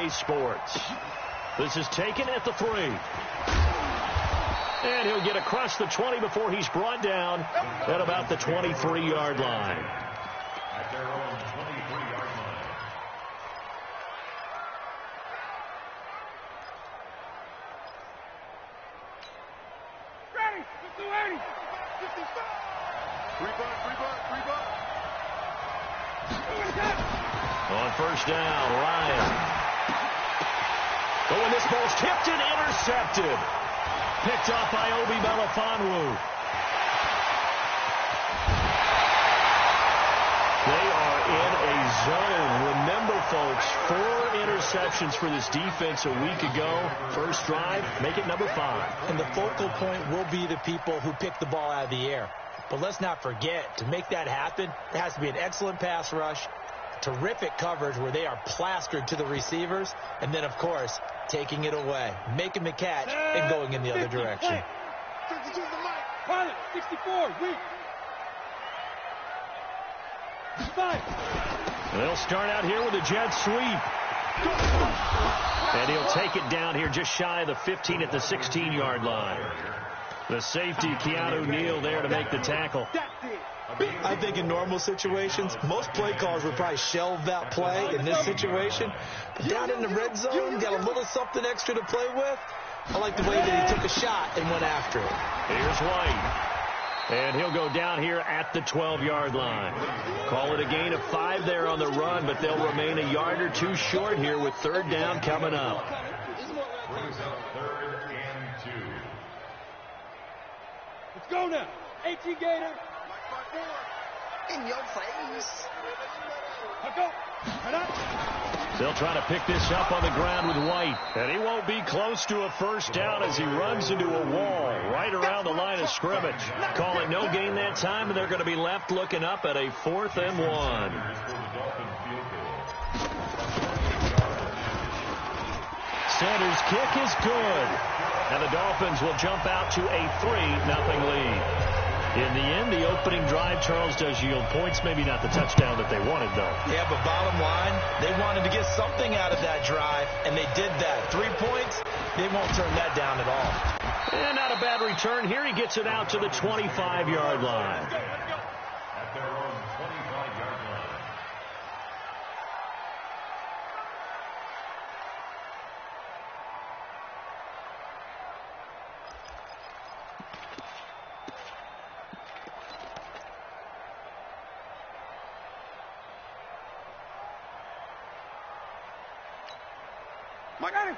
EA Sports. This is taken at the 3. And he'll get across the 20 before he's brought down at about the 23-yard line. At their own 23-yard line. Ready, 50-80, 55. Free butt. On first down, Ryan. Oh, and this ball's tipped and intercepted. Picked off by Obi Melifonwu. They are in a zone. Remember, folks, 4 interceptions for this defense a week ago. First drive, make it number 5. And the focal point will be the people who pick the ball out of the air. But let's not forget, to make that happen, there has to be an excellent pass rush, terrific coverage where they are plastered to the receivers, and then, of course, taking it away, making the catch, and going in the other direction. 64, weak. 5. They'll start out here with a jet sweep. And he'll take it down here just shy of the 15 at the 16-yard line. The safety, Keanu Neal, there to make the tackle. I think in normal situations, most play callers would probably shelve that play in this situation. But down in the red zone, got a little something extra to play with. I like the way that he took a shot and went after it. Here's White. And he'll go down here at the 12-yard line. Call it a gain of 5 there on the run, but they'll remain a yard or 2 short here with third down coming up. Brings up 3rd and 2. Let's go now. 18 Gator. In your face. Go. They'll try to pick this up on the ground with White. And he won't be close to a first down as he runs into a wall right around the line of scrimmage. Call it no gain that time, and they're going to be left looking up at a 4th and 1. Sanders' kick is good. And the Dolphins will jump out to a 3-0 lead. In the end, the opening drive, Charles, does yield points. Maybe not the touchdown that they wanted, though. Yeah, but bottom line, they wanted to get something out of that drive, and they did that. 3 points, they won't turn that down at all. And not a bad return here. He gets it out to the 25-yard line. At their own 25-yard line.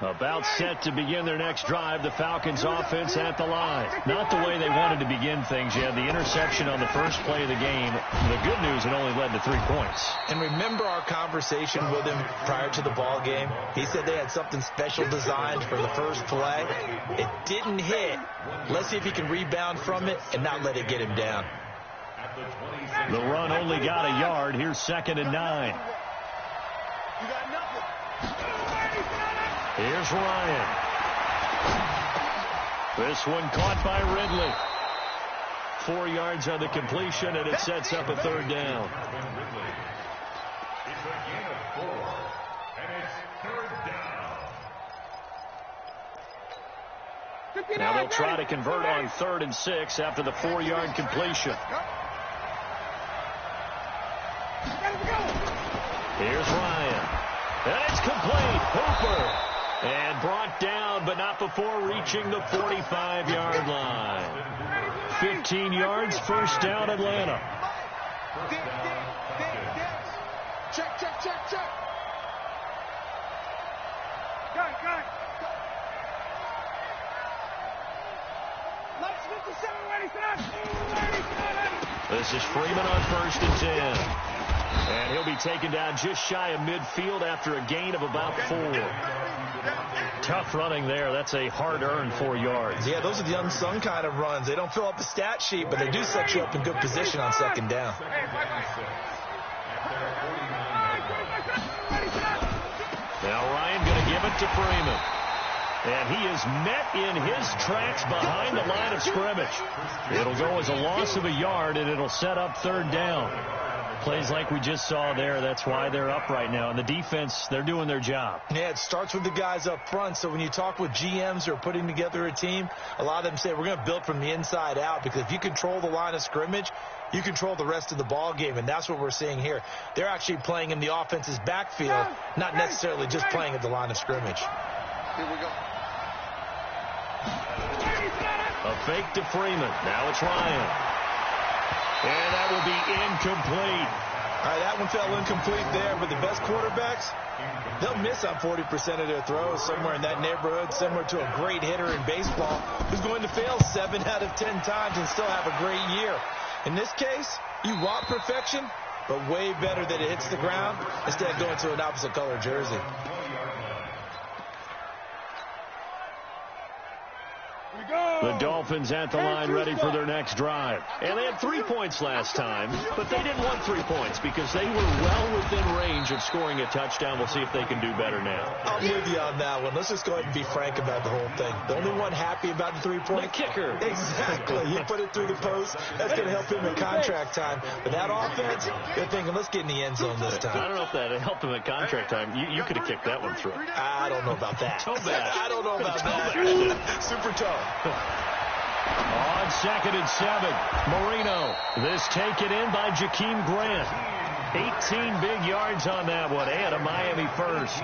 About set to begin their next drive, the Falcons offense at the line. Not the way they wanted to begin things. You had the interception on the first play of the game. The good news, it only led to 3 points. And remember our conversation with him prior to the ball game? He said they had something special designed for the first play. It didn't hit. Let's see if he can rebound from it and not let it get him down. The run only got a yard. Here's 2nd and 9. Here's Ryan. This one caught by Ridley. 4 yards on the completion, and it sets up a 3rd down. It's a gain of 4, and it's 3rd down. Now they'll try to convert on 3rd and 6 after the 4-yard completion. Here's Ryan. And it's complete. Hooper. And brought down, but not before reaching the 45-yard line. 15 yards, first down, Atlanta. Check. Got it. Let's 57, ready, This is Freeman on 1st and 10. And he'll be taken down just shy of midfield after a gain of about 4. Tough running there. That's a hard-earned 4 yards. Yeah, those are the unsung kind of runs. They don't fill up the stat sheet, but they do set you up in good position on 2nd down. Now Ryan going to give it to Freeman. And he is met in his tracks behind the line of scrimmage. It'll go as a loss of a yard, and it'll set up 3rd down. Plays like we just saw there, that's why they're up right now. And the defense, they're doing their job. Yeah, it starts with the guys up front. So when you talk with GMs who are putting together a team, a lot of them say we're going to build from the inside out, because if you control the line of scrimmage, you control the rest of the ball game, and that's what we're seeing here. They're actually playing in the offense's backfield, not necessarily just playing at the line of scrimmage. Here we go. A fake to Freeman. Now it's Ryan. And that will be incomplete. All right, that one fell incomplete there, but the best quarterbacks, they'll miss on 40% of their throws, somewhere in that neighborhood, similar to a great hitter in baseball who's going to fail 7 out of 10 times and still have a great year. In this case, you want perfection, but way better that it hits the ground instead of going to an opposite color jersey. The Dolphins at the line ready for their next drive. And they had 3 points last time, but they didn't want 3 points because they were well within range of scoring a touchdown. We'll see if they can do better now. I'm with you on that one. Let's just go ahead and be frank about the whole thing. The only one happy about the 3-point. The kicker. Exactly. He put it through the post. That's going to help him in contract time. But that offense, they're thinking, let's get in the end zone this time. I don't know if that helped him at contract time. You could have kicked that one through. I don't know about that. Toe bad. I don't know about that. Super toe. On 2nd and 7, Marino. This taken in by Jakeem Grant. 18 big yards on that one, and a Miami first.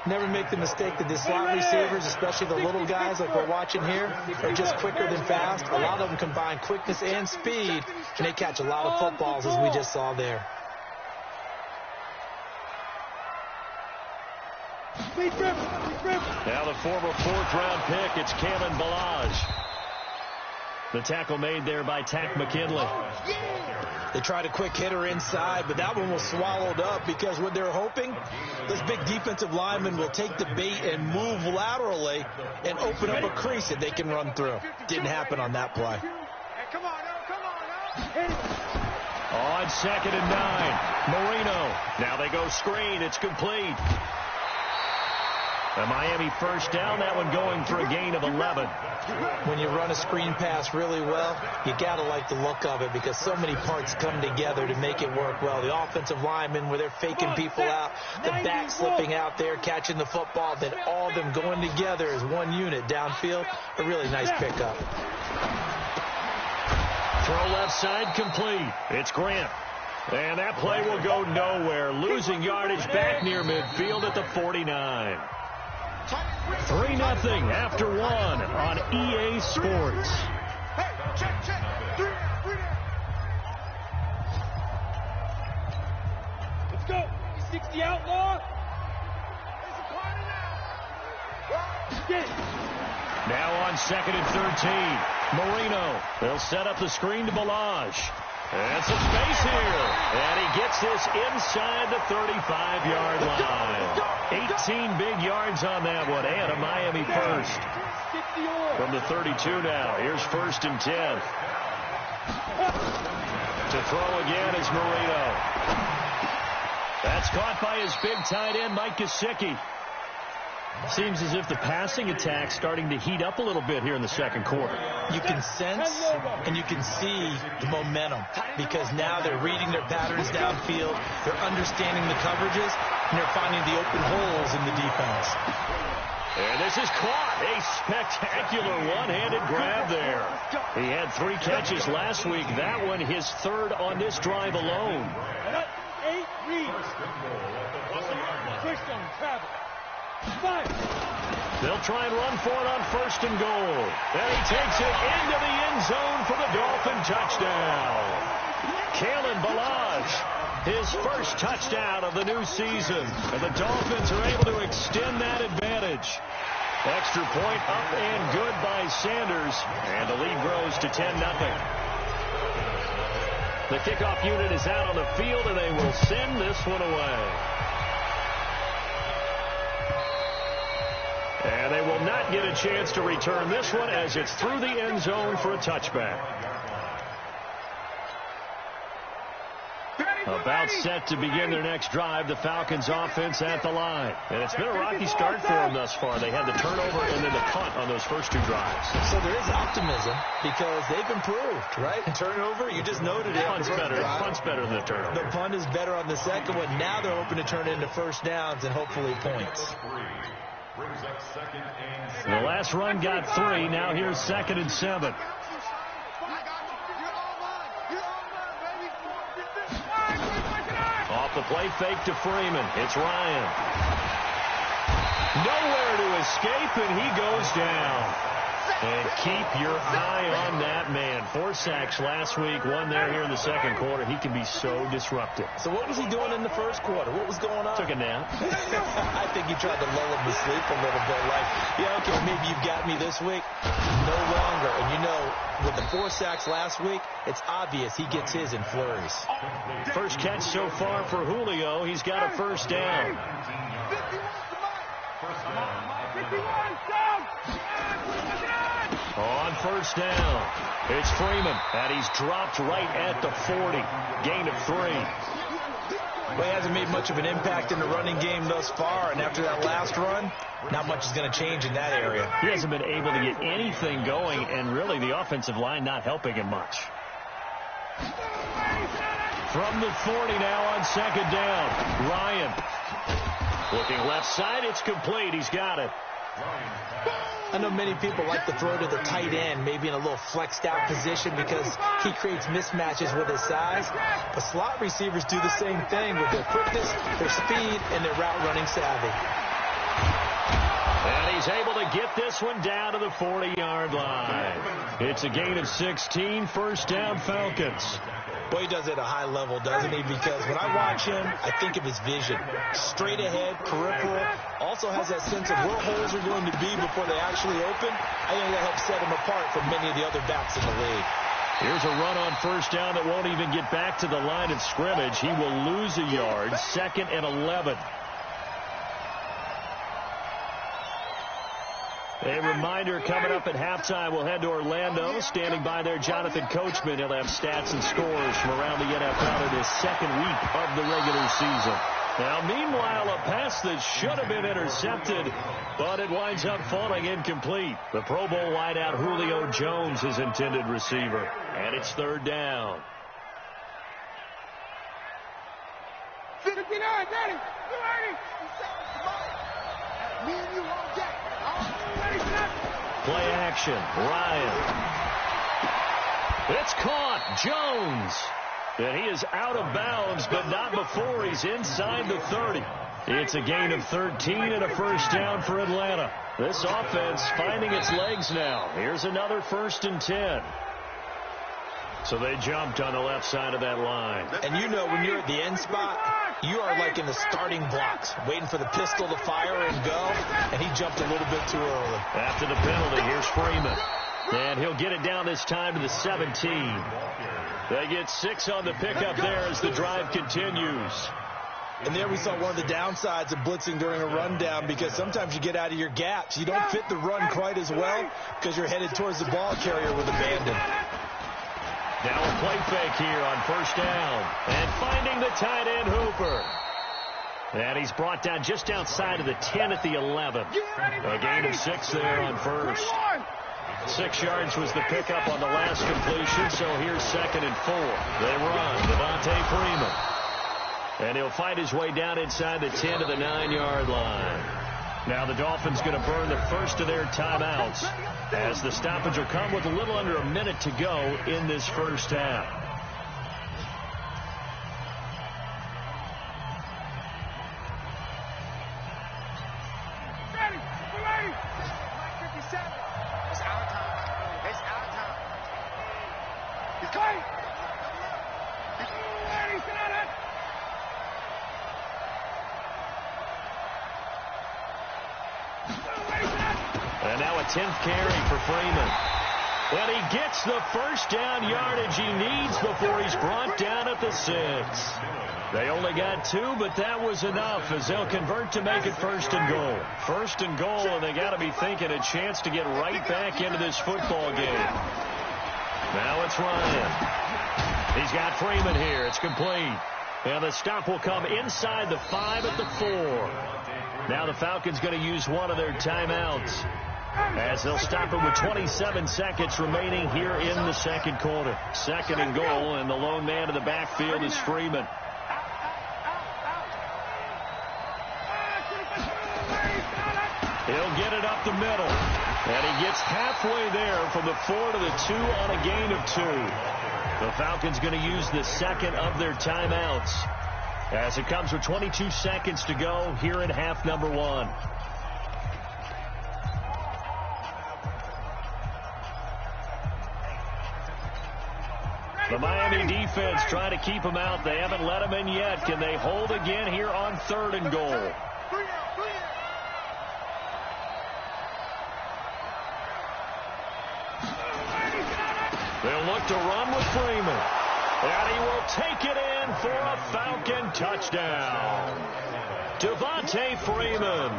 Never make the mistake that the slot receivers, especially the little guys like we're watching here, are just quicker than fast. A lot of them combine quickness and speed, and they catch a lot of footballs, as we just saw there. Now the former 4th-round pick, it's Kalen Ballage. The tackle made there by Tack McKinley. They tried a quick hitter inside, but that one was swallowed up because what they're hoping, this big defensive lineman will take the bait and move laterally and open up a crease that they can run through. Didn't happen on that play. On 2nd and 9, Marino. Now they go screen. It's complete. A Miami first down, that one going for a gain of 11. When you run a screen pass really well, you got to like the look of it because so many parts come together to make it work well. The offensive linemen, where they're faking people out, the back slipping out there, catching the football, then all of them going together as one unit downfield. A really nice pickup. Throw left side complete. It's Grant. And that play will go nowhere. Losing yardage back near midfield at the 49. 3-0 after 1 on EA Sports. Hey, check. 3 down. Let's go. 60 outlaw. There's a party now. Get it. Now on 2nd and 13. Marino. They'll set up the screen to Ballage. And some space here. And he gets this inside the 35-yard line. 18 big yards on that one. And a Miami first. From the 32 now. Here's 1st and 10. To throw again is Marino. That's caught by his big tight end, Mike Gesicki. Seems as if the passing attack's starting to heat up a little bit here in the second quarter. You can sense and you can see the momentum because now they're reading their patterns downfield, they're understanding the coverages, and they're finding the open holes in the defense. And this is caught. A spectacular one-handed grab there. He had 3 catches last week. That one his 3rd on this drive alone. 8 reads. First on travel. 5. They'll try and run for it on 1st and goal. And he takes it into the end zone for the Dolphin touchdown. Kalen Ballage, his first touchdown of the new season. And the Dolphins are able to extend that advantage. Extra point up and good by Sanders. And the lead grows to 10-0. The kickoff unit is out on the field, and they will send this one away. And they will not get a chance to return this one as it's through the end zone for a touchback. Ready, About set to begin their next drive, the Falcons offense at the line. And it's been a rocky start for them thus far. They had the turnover and then the punt on those first two drives. So there is optimism because they've improved, right? Turnover, you just noted it. Punt's better than the turnover. The punt is better on the second one. Now they're hoping to turn it into first downs and hopefully points. The last run got 3. Now here's 2nd and 7. Off the play fake to Freeman. It's Ryan. Nowhere to escape, and he goes down. And keep your eye on that man. 4 sacks last week, 1 there here in the second quarter. He can be so disruptive. So what was he doing in the first quarter? What was going on? Took a nap. I think he tried to lull him to sleep a little bit. Like, yeah, okay, maybe you've got me this week. No longer. And you know, with the 4 sacks last week, it's obvious he gets his in flurries. First catch so far for Julio. He's got a first down. On first down, it's Freeman, and he's dropped right at the 40. Gain of 3. Well, he hasn't made much of an impact in the running game thus far, and after that last run, not much is going to change in that area. He hasn't been able to get anything going, and really the offensive line not helping him much. From the 40 now on second down, Ryan. Looking left side, it's complete. He's got it. I know many people like to throw to the tight end, maybe in a little flexed out position because he creates mismatches with his size. But slot receivers do the same thing with their quickness, their speed, and their route running savvy. And he's able to get this one down to the 40-yard line. It's a gain of 16, first down Falcons. Boy, he does it at a high level, doesn't he? Because when I watch him, I think of his vision. Straight ahead, peripheral. Also has that sense of where holes are going to be before they actually open. I think that helps set him apart from many of the other backs in the league. Here's a run on first down that won't even get back to the line of scrimmage. He will lose a yard, 2nd and 11. A reminder, coming up at halftime, we'll head to Orlando. Standing by there, Jonathan Coachman. He'll have stats and scores from around the NFL in his second week of the regular season. Now, meanwhile, a pass that should have been intercepted, but it winds up falling incomplete. The Pro Bowl wideout Julio Jones, his intended receiver. And it's 3rd down. 59, Daddy. You ready? Me and you all day. Play action. Ryan. It's caught. Jones. And he is out of bounds, but not before he's inside the 30. It's a gain of 13 and a first down for Atlanta. This offense finding its legs now. Here's another 1st and 10. So they jumped on the left side of that line. And you know when you're at the end spot, you are like in the starting blocks, waiting for the pistol to fire and go, and he jumped a little bit too early. After the penalty, here's Freeman. And he'll get it down this time to the 17. They get 6 on the pickup there as the drive continues. And there we saw one of the downsides of blitzing during a rundown because sometimes you get out of your gaps. You don't fit the run quite as well because you're headed towards the ball carrier with abandon. Now a play fake here on first down. And finding the tight end, Hooper. And he's brought down just outside of the 10 at the 11. A gain of 6 there on first. 6 yards was the pickup on the last completion, so here's 2nd and 4. They run. Devontae Freeman. And he'll find his way down inside the 10 to the 9-yard line. Now the Dolphins going to burn the first of their timeouts as the stoppage will come with a little under a minute to go in this first half. Ready. Ready. 57. It's our time. It's our time. He's going. Ready. Sit on it. And now a 10th carry for Freeman. And he gets the first down yardage he needs before he's brought down at the 6. They only got 2, but that was enough as they'll convert to make it 1st and goal. 1st and goal, and they got to be thinking a chance to get right back into this football game. Now it's Ryan. He's got Freeman here. It's complete. And the stop will come inside the 5 at the 4. Now the Falcons going to use one of their timeouts, as they'll stop it with 27 seconds remaining here in the second quarter. Second and goal, and the lone man in the backfield is Freeman. He'll get it up the middle, and he gets halfway there from the 4 to the 2 on a gain of 2. The Falcons going to use the second of their timeouts, as it comes with 22 seconds to go here in half number 1. The Miami defense trying to keep them out. They haven't let them in yet. Can they hold again here on 3rd and goal? They'll look to run with Freeman. And he will take it in for a Falcon touchdown. Devontae Freeman,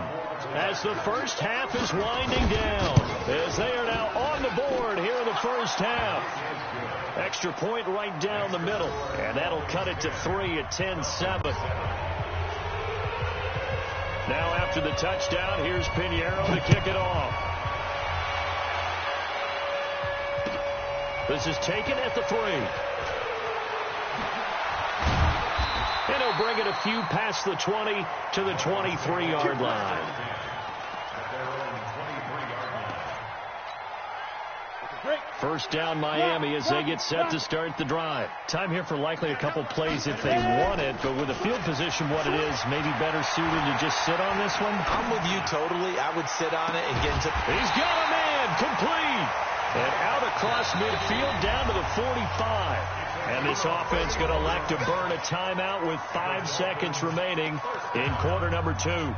as the first half is winding down, as they are now on the board here in the first half. Extra point right down the middle, and that'll cut it to 3 at 10-7. Now after the touchdown, here's Pinheiro to kick it off. This is taken at the 3. And he'll bring it a few past the 20 to the 23-yard line. First down Miami as they get set to start the drive. Time here for likely a couple plays if they want it, but with the field position what it is, maybe better suited to just sit on this one. I'm with you totally. I would sit on it and get into... He's got a man, complete. And out across midfield down to the 45. And this offense going to elect to burn a timeout with 5 seconds remaining in quarter number 2.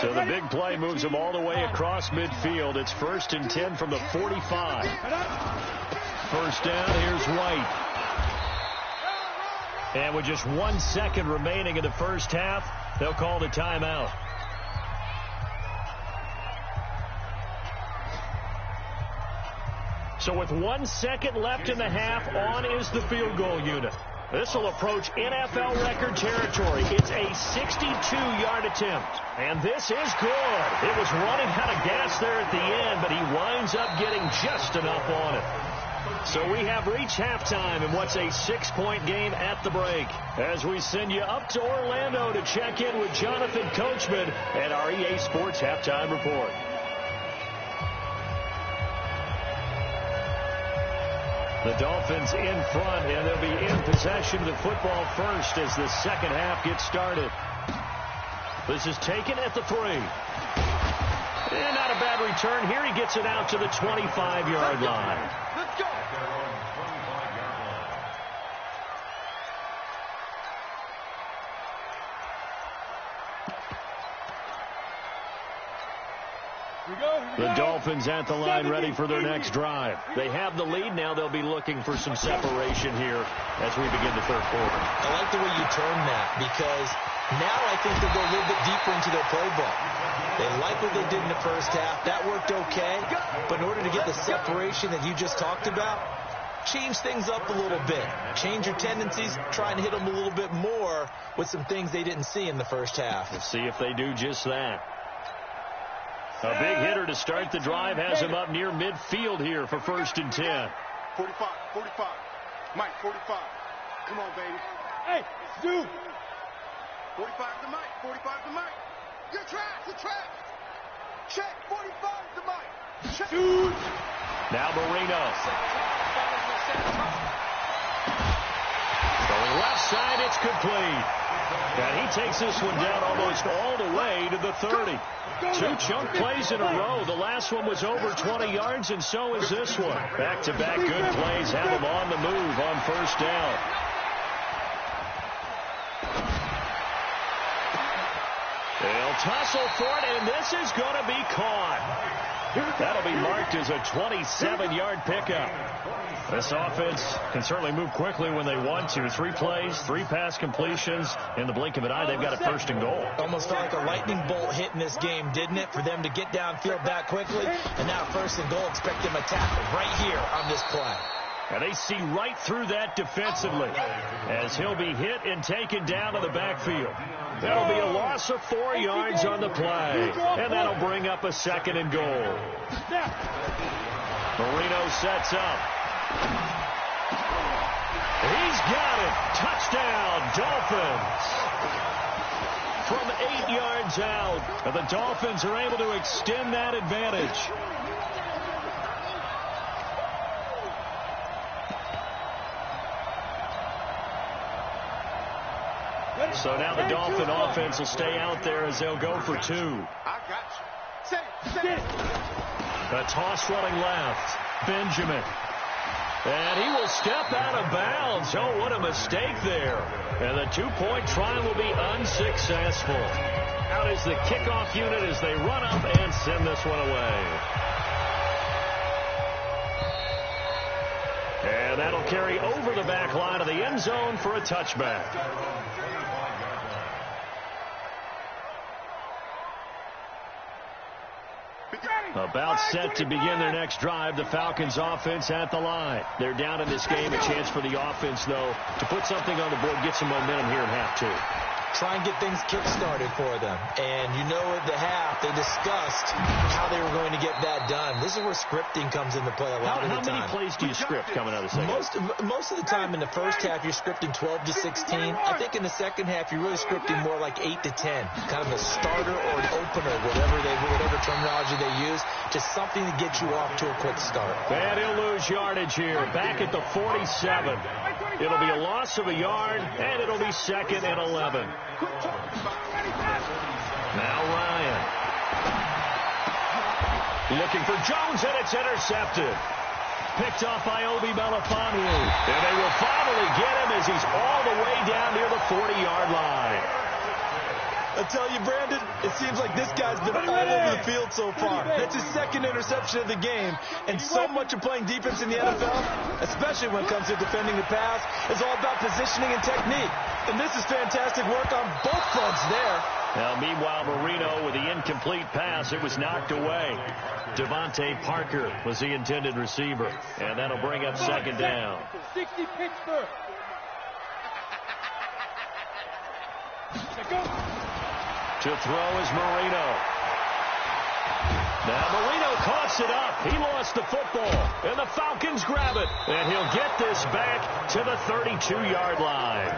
So the big play moves them all the way across midfield. It's 1st and 10 from the 45. First down, here's White. And with just 1 second remaining in the first half, they'll call the timeout. So with 1 second left in the half, on is the field goal unit. This will approach NFL record territory. It's a 62-yard attempt. And this is good. It was running out of gas there at the end, but he winds up getting just enough on it. So we have reached halftime in what's a 6-point game at the break, as we send you up to Orlando to check in with Jonathan Coachman and our EA Sports Halftime Report. The Dolphins in front, and they'll be in possession of the football first as the second half gets started. This is taken at the 3. And not a bad return here. He gets it out to the 25-yard line. Let's go. The Dolphins at the line ready for their next drive. They have the lead. Now they'll be looking for some separation here as we begin the third quarter. I like the way you turn that, because now I think they'll go a little bit deeper into their playbook. They like what they did in the first half. That worked okay. But in order to get the separation that you just talked about, change things up a little bit. Change your tendencies. Try and hit them a little bit more with some things they didn't see in the first half. We'll see if they do just that. A big hitter to start the drive has him up near midfield here for 1st and 10. 45. Mike, 45. Come on, baby. Hey, dude. 45 to Mike. 45 to Mike. You're trapped. Check. 45 to Mike. Check. Dude. Now Marino. Going left side, it's complete. And he takes this one down almost all the way to the 30. 2 chunk plays in a row. The last one was over 20 yards, and so is this one. Back-to-back good plays have him on the move on first down. They'll tussle for it, and this is going to be caught. That'll be marked as a 27-yard pickup. This offense can certainly move quickly when they want to. 3 plays, 3 pass completions. In the blink of an eye, they've got a 1st and goal. Almost felt like a lightning bolt hit in this game, didn't it? For them to get downfield that quickly. And now 1st and goal, expect them to tackle right here on this play. And they see right through that defensively as he'll be hit and taken down to the backfield. That'll be a loss of 4 yards on the play. And that'll bring up a 2nd and goal. Marino sets up. He's got it. Touchdown, Dolphins. From 8 yards out, and the Dolphins are able to extend that advantage. So now the Dolphin offense will stay out there as they'll go for 2. I got you. A toss running left. Benjamin. And he will step out of bounds. Oh, what a mistake there. And the 2-point try will be unsuccessful. Out is the kickoff unit as they run up and send this one away. And that'll carry over the back line of the end zone for a touchback. About set to begin their next drive, the Falcons offense at the line. They're down in this game. A chance for the offense, though, to put something on the board, get some momentum here in half 2. Try and get things kick-started for them. And you know at the half, they discussed how they were going to get that done. This is where scripting comes into play a lot of the time. How many plays do you script coming out of the second? Most of the time in the first half, you're scripting 12 to 16. I think in the second half, you're really scripting more like 8 to 10. Kind of a starter or an opener, whatever terminology they use. Just something to get you off to a quick start. And he'll lose yardage here. Back at the 47. It'll be a loss of a yard, and it'll be 2nd and 11. Now Ryan. Looking for Jones, and it's intercepted. Picked off by Obi Melifonwu. And they will finally get him as he's all the way down near the 40-yard line. I tell you, Brandon, it seems like this guy's been all over the field so far. That's his 2nd interception of the game. And so much of playing defense in the NFL, especially when it comes to defending the pass, is all about positioning and technique. And this is fantastic work on both fronts there. Now, meanwhile, Marino with the incomplete pass. It was knocked away. Devontae Parker was the intended receiver. And that'll bring up 2nd down. 60 Pittsburgh. To throw is Marino. Now Marino coughs it up. He lost the football. And the Falcons grab it. And he'll get this back to the 32-yard line.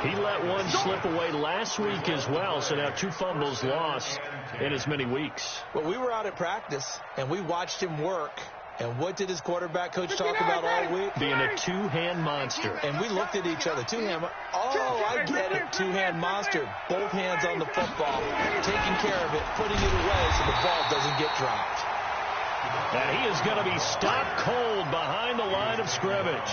He let one slip away last week as well. So now 2 fumbles lost in as many weeks. Well, we were out at practice, and we watched him work. And what did his quarterback coach talk about all week? Being a 2-hand monster. And we looked at each other. 2-hand. Oh, I get it. 2-hand monster. Both hands on the football. Taking care of it. Putting it away so the ball doesn't get dropped. And he is going to be stopped cold behind the line of scrimmage.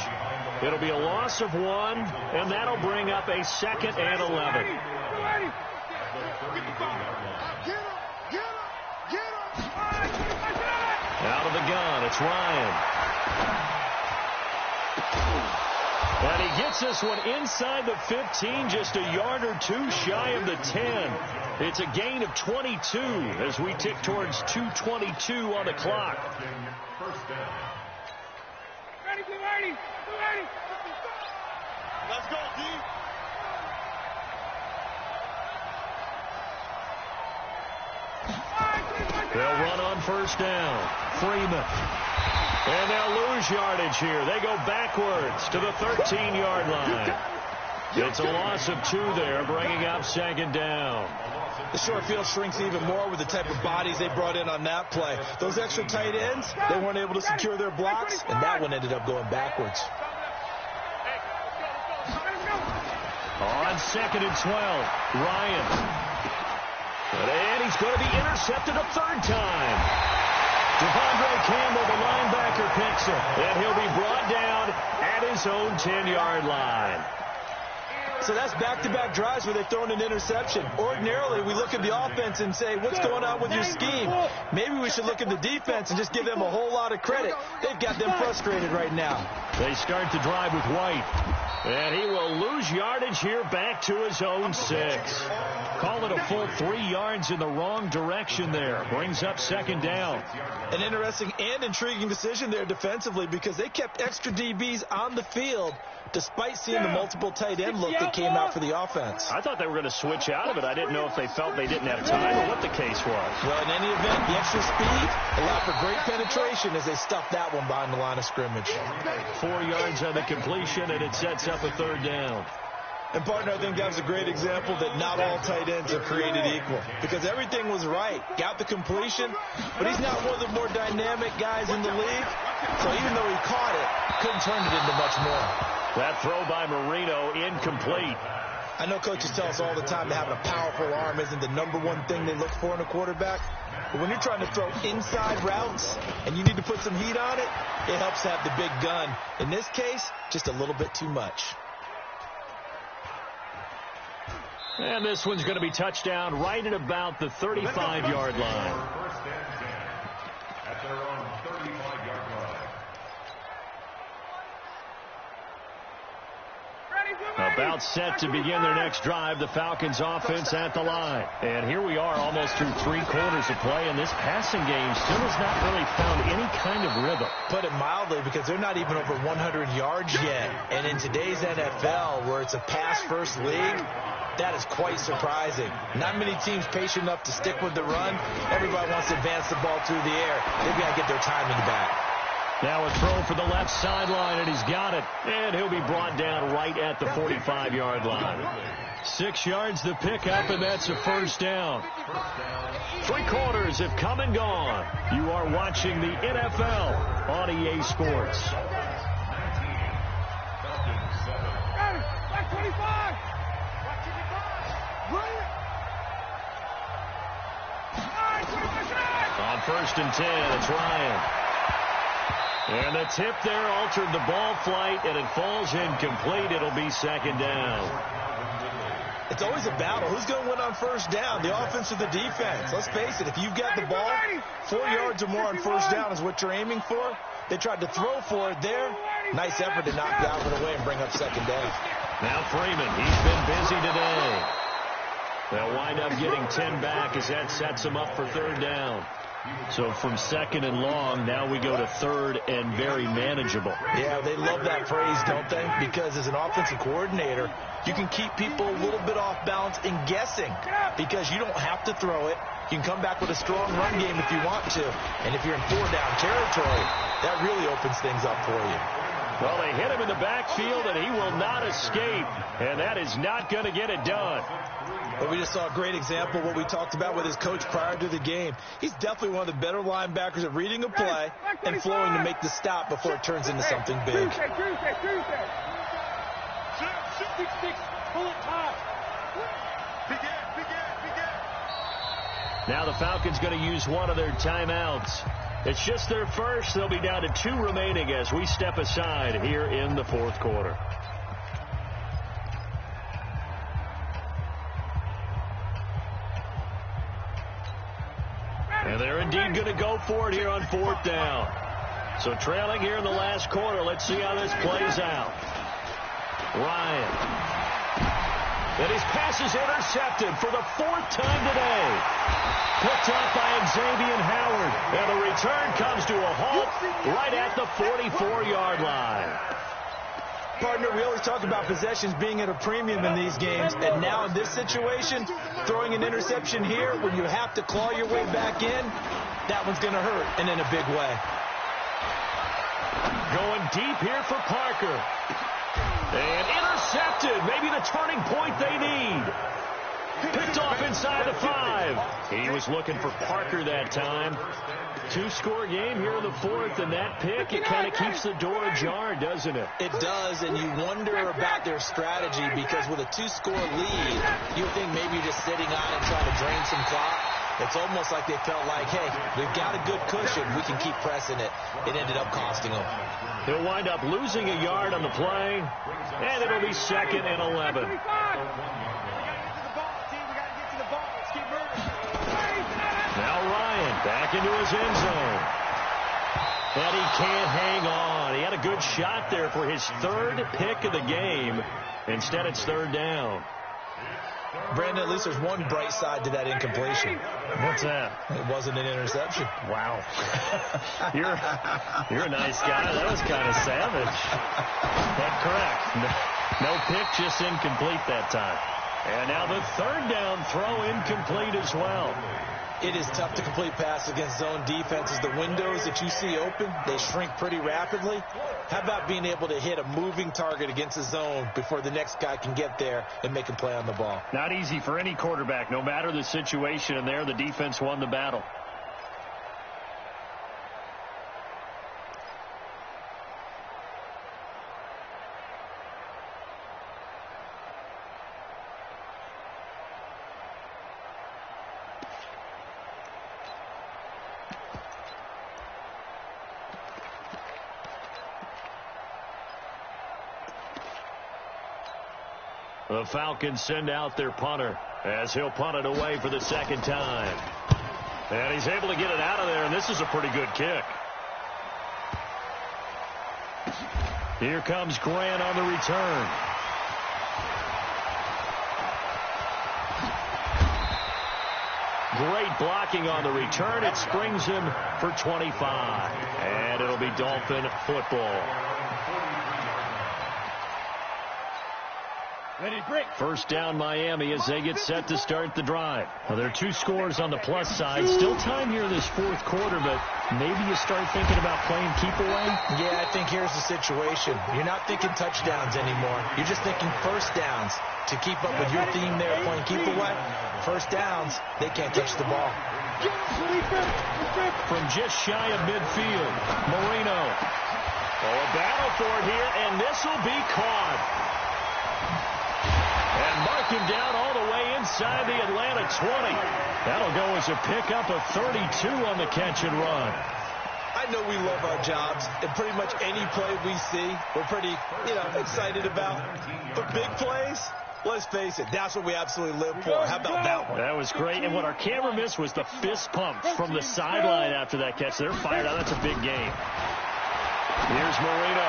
It'll be a loss of 1, and that'll bring up a 2nd and 11. Out of the gun, it's Ryan. And he gets this one inside the 15, just a yard or 2 shy of the 10. It's a gain of 22 as we tick towards 2:22 on the clock. Let's go, D. They'll run on 1st down. Freeman. And they'll lose yardage here. They go backwards to the 13-yard line. It's a loss of 2 there, bringing up 2nd down. The short field shrinks even more with the type of bodies they brought in on that play. Those extra tight ends, they weren't able to secure their blocks, and that one ended up going backwards. On 2nd and 12, Ryan. And he's going to be intercepted a 3rd time. Devondre Campbell, the linebacker, picks him. And he'll be brought down at his own 10-yard line. So that's back-to-back drives where they've thrown an interception. Ordinarily, we look at the offense and say, what's going on with your scheme? Maybe we should look at the defense and just give them a whole lot of credit. They've got them frustrated right now. They start the drive with White. And he will lose yardage here back to his own 6. Call it a full 3 yards in the wrong direction there. Brings up second down. An interesting and intriguing decision there defensively because they kept extra DBs on the field despite seeing the multiple tight end look that came out for the offense. I thought they were going to switch out of it. I didn't know if they felt they didn't have time or what the case was. Well, in any event, the extra speed allowed for great penetration as they stuffed that one behind the line of scrimmage. 4 yards on the completion, and it sets up a third down. And, partner, I think that was a great example that not all tight ends are created equal because everything was right. Got the completion, but he's not one of the more dynamic guys in the league. So even though he caught it, couldn't turn it into much more. That throw by Marino incomplete. I know coaches tell us all the time that having a powerful arm isn't the number one thing they look for in a quarterback. But when you're trying to throw inside routes and you need to put some heat on it, it helps to have the big gun. In this case, just a little bit too much. And this one's going to be touchdown right at about the 35-yard line. First and 10 at their own 35-yard line. About set to begin their next drive, the Falcons offense at the line. And here we are almost through 3 quarters of play, and this passing game still has not really found any kind of rhythm. Put it mildly, because they're not even over 100 yards yet. And in today's NFL, where it's a pass-first league, that is quite surprising. Not many teams patient enough to stick with the run. Everybody wants to advance the ball through the air. They've got to get their timing back. Now a throw for the left sideline, and he's got it. And he'll be brought down right at the 45-yard line. 6 yards the pickup, and that's a first down. 3 quarters have come and gone. You are watching the NFL on EA Sports. 19, Back 25. On first and 10, it's Ryan. And the tip there altered the ball flight, and it falls incomplete. It'll be second down. It's always a battle. Who's going to win on first down, the offense or the defense? Let's face it, if you've got the ball, 4 yards or more on first down is what you're aiming for. They tried to throw for it there. Nice effort to knock that one away and bring up second down. Now Freeman, he's been busy today. They'll wind up getting 10 back as that sets them up for third down. So from second and long, now we go to third and very manageable. Yeah, they love that phrase, don't they? Because as an offensive coordinator, you can keep people a little bit off balance and guessing because you don't have to throw it. You can come back with a strong run game if you want to. And if you're in 4-down territory, that really opens things up for you. Well, they hit him in the backfield, and he will not escape. And that is not going to get it done. But we just saw a great example of what we talked about with his coach prior to the game. He's definitely one of the better linebackers at reading a play and flowing to make the stop before it turns into something big. Now the Falcons going to use one of their timeouts. It's just their first. They'll be down to 2 remaining as we step aside here in the fourth quarter. And they're indeed going to go for it here on 4th down. So trailing here in the last quarter. Let's see how this plays out. Ryan. And his pass is intercepted for the 4th time today. Picked up by Xavier Howard. And the return comes to a halt right at the 44-yard line. Partner, we always talk about possessions being at a premium in these games, and now in this situation, throwing an interception here when you have to claw your way back in, that one's going to hurt, and in a big way. Going deep here for Parker. And intercepted, maybe the turning point they need. Picked off inside the 5. He was looking for Parker that time. 2-score game here in the 4th, and that pick, it kind of keeps the door ajar, doesn't it? It does, and you wonder about their strategy because with a 2-score lead, you would think maybe you're just sitting on and trying to drain some clock. It's almost like they felt like, hey, we've got a good cushion. We can keep pressing it. It ended up costing them. He'll wind up losing a yard on the play, and it'll be 2nd and 11. Now Ryan back into his end zone. But he can't hang on. He had a good shot there for his 3rd pick of the game. Instead, it's 3rd down. Brandon, at least there's one bright side to that incompletion. What's that? It wasn't an interception. Wow. You're a nice guy. That was kind of savage. But correct. No pick, just incomplete that time. And now the third down throw incomplete as well. It is tough to complete passes against zone defenses. The windows that you see open, they shrink pretty rapidly. How about being able to hit a moving target against a zone before the next guy can get there and make a play on the ball? Not easy for any quarterback, no matter the situation. And there, the defense won the battle. The Falcons send out their punter as he'll punt it away for the second time. And he's able to get it out of there, and this is a pretty good kick. Here comes Grant on the return. Great blocking on the return. It springs him for 25. And it'll be Dolphin football. First down Miami as they get set to start the drive. Well, there are two scores on the plus side. Still time here in this fourth quarter, but maybe you start thinking about playing keep away? Yeah, I think here's the situation. You're not thinking touchdowns anymore. You're just thinking first downs to keep up with your theme there, playing keep away. First downs, they can't touch the ball. From just shy of midfield, Marino. Oh, a battle for it here, and this will be caught. And mark him down all the way inside the Atlanta 20. That'll go as a pickup of 32 on the catch and run. I know we love our jobs, and pretty much any play we see, we're pretty, excited about. But big plays, let's face it, that's what we absolutely live for. How about that one? That was great, and what our camera missed was the fist pump from the sideline after that catch. They're fired out. That's a big game. Here's Marino.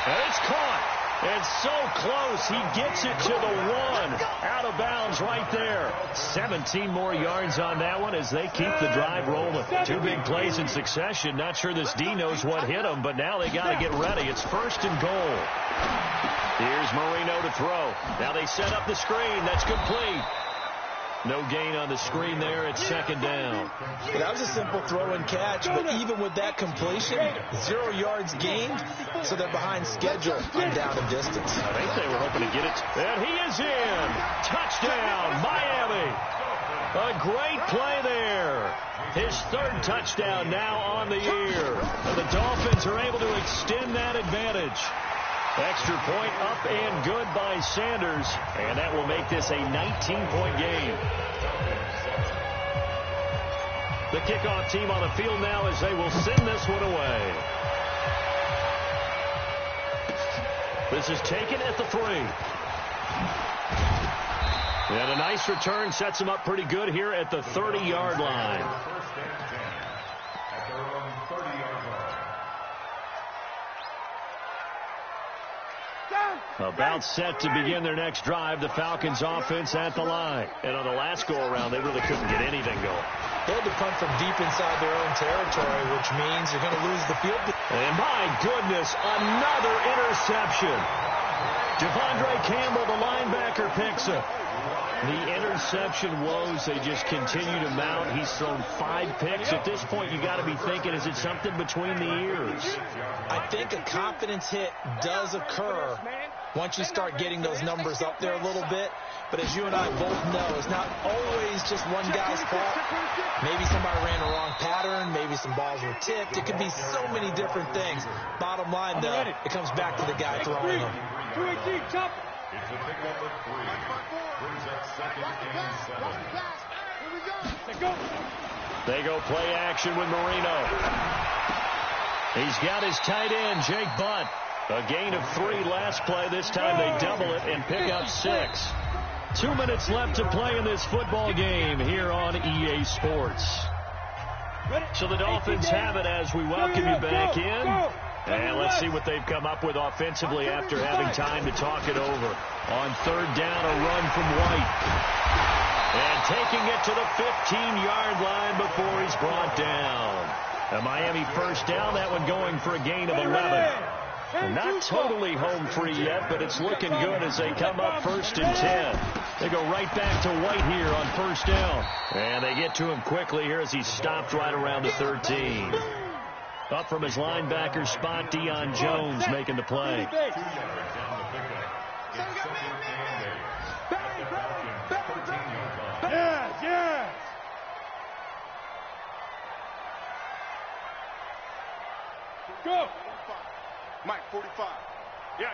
And it's caught. And so close, he gets it to the one. Out of bounds right there. 17 more yards on that one as they keep the drive rolling. Two big plays in succession. Not sure this D knows what hit him, but now they got to get ready. It's first and goal. Here's Marino to throw. Now they set up the screen. That's complete. No gain on the screen there at second down. Well, that was a simple throw and catch, but even with that completion, 0 yards gained, so they're behind schedule on down and distance. I think they were hoping to get it. And he is in. Touchdown, Miami. A great play there. His third touchdown now on the year. And the Dolphins are able to extend that advantage. Extra point up and good by Sanders. And that will make this a 19-point game. The kickoff team on the field now as they will send this one away. This is taken at the 3. And a nice return sets him up pretty good here at the 30-yard line. About set to begin their next drive. The Falcons offense at the line. And on the last go-around, they really couldn't get anything going. They had to punt from deep inside their own territory, which means you're going to lose the field. And my goodness, another interception. Devondre Campbell, the linebacker, picks it. The interception woes, they just continue to mount. He's thrown 5 picks. At this point, you got to be thinking, is it something between the ears? I think a confidence hit does occur once you start getting those numbers up there a little bit. But as you and I both know, it's not always just one guy's fault. Maybe somebody ran a wrong pattern. Maybe some balls were tipped. It could be so many different things. Bottom line, though, it comes back to the guy throwing them. It's a pickup of 3. Brings up second and 7. They go play action with Marino. He's got his tight end, Jake Butt. A gain of 3 last play. This time they double it and pick up 6. 2 minutes left to play in this football game here on EA Sports. So the Dolphins have it as we welcome you back in. And let's see what they've come up with offensively after having time to talk it over. On third down, a run from White. And taking it to the 15-yard line before he's brought down. A Miami first down, that one going for a gain of 11. Not totally home free yet, but it's looking good as they come up 1st and 10. They go right back to White here on first down. And they get to him quickly here as he's stopped right around the 13. Up from his linebacker spot, Deion Jones making the play. Yeah. Go. Mike, 45. Yeah.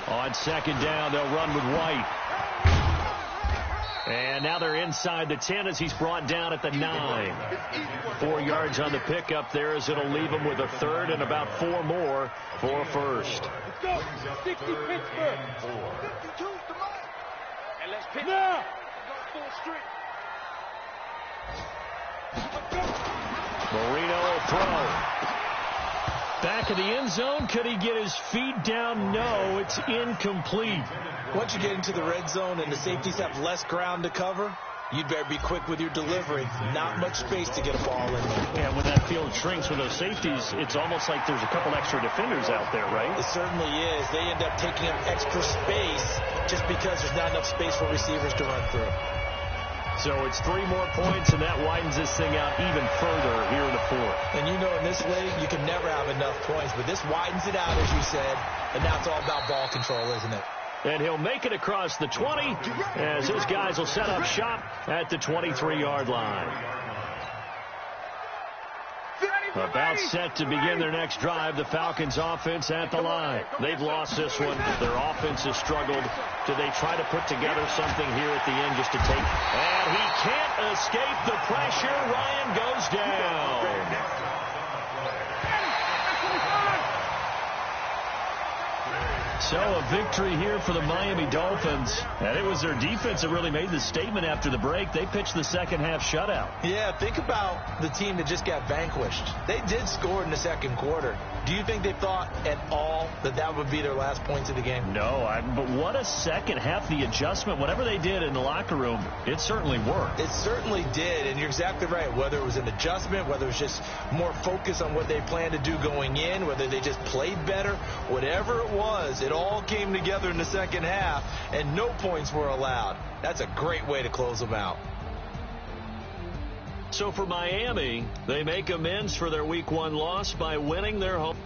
On second down, they'll run with White. And now they're inside the 10 as he's brought down at the 9. 4 yards on the pickup there as it'll leave him with a third and about 4 more for first. Let's go. 60 Pittsburgh. 52's the Mike. And let's pitch. Now. Go full street. Marino will throw. Back of the end zone. Could he get his feet down? No, it's incomplete. Once you get into the red zone and the safeties have less ground to cover, you'd better be quick with your delivery. Not much space to get a ball in there. Yeah, when that field shrinks with those safeties, it's almost like there's a couple extra defenders out there, right? It certainly is. They end up taking up extra space just because there's not enough space for receivers to run through. So it's 3 more points, and that widens this thing out even further here in the 4th. And you know in this league, you can never have enough points, but this widens it out, as you said, and now it's all about ball control, isn't it? And he'll make it across the 20 as his guys will set up shop at the 23-yard line. About set to begin their next drive, the Falcons offense at the line. They've lost this one. Their offense has struggled. Do they try to put together something here at the end just to take? And he can't escape the pressure. Ryan goes down. So a victory here for the Miami Dolphins. And it was their defense that really made the statement after the break. They pitched the second half shutout. Yeah, think about the team that just got vanquished. They did score in the second quarter. Do you think they thought at all that that would be their last points of the game? No, but what a second half. The adjustment, whatever they did in the locker room, it certainly worked. It certainly did, and you're exactly right. Whether it was an adjustment, whether it was just more focus on what they planned to do going in, whether they just played better, whatever it was, it all came together in the second half, and no points were allowed. That's a great way to close them out. So for Miami, they make amends for their Week 1 loss by winning their home.